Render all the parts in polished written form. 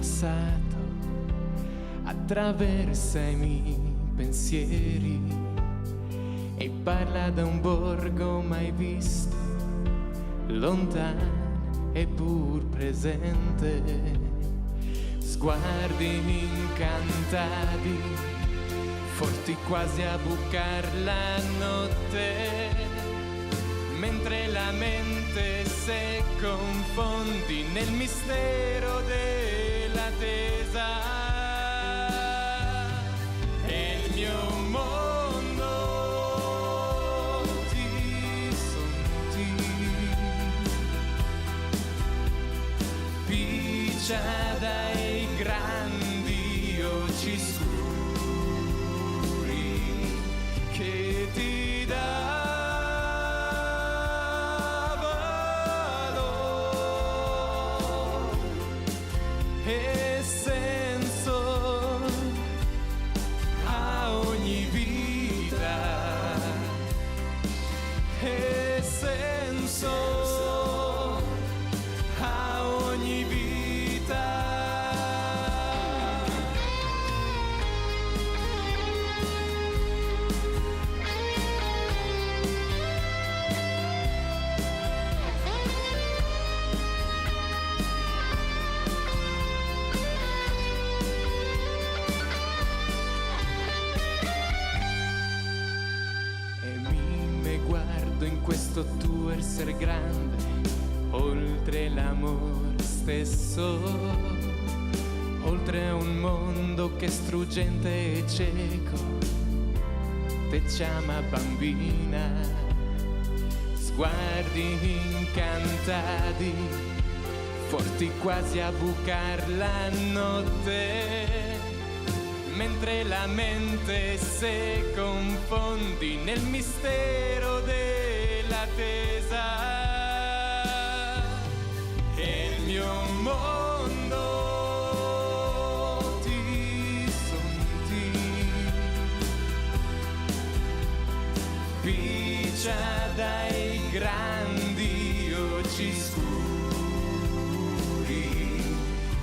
passato attraversa i miei pensieri e parla da un borgo mai visto, lontano eppur presente. Sguardi incantati, forti quasi a bucar la notte, mentre la mente se confondi nel mistero dell'attesa. E il mio mondo ti sonti, piccia dai grandi occhi scuri che ti davano e senso a ogni vita, e senso a ogni vita. E mi guardo in questo tuo essere grande, oltre l'amore stesso, oltre un mondo che è struggente e cieco te chiama bambina. Sguardi incantati, forti quasi a bucar la notte, mentre la mente se confondi nel mistero dell'attesa. E il mio mondo ti sonti, piccia dai grandi occhi scuri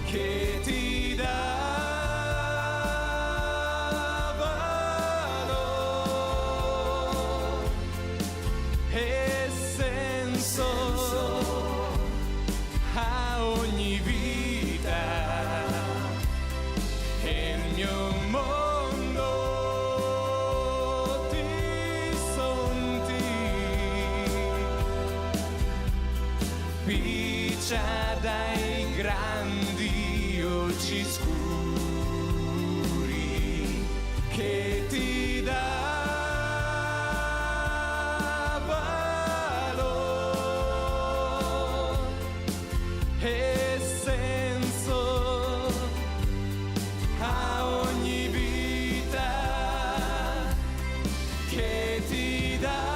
che ti davano e senso a ogni vita. E il mio mondo ti sonti, piccia dai grandi occhi scuri che ti davano e senso a ogni vita che ti davano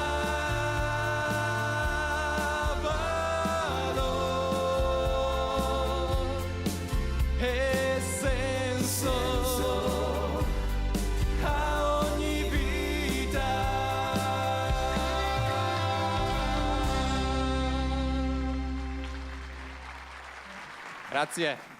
e senso a ogni vita. Grazie.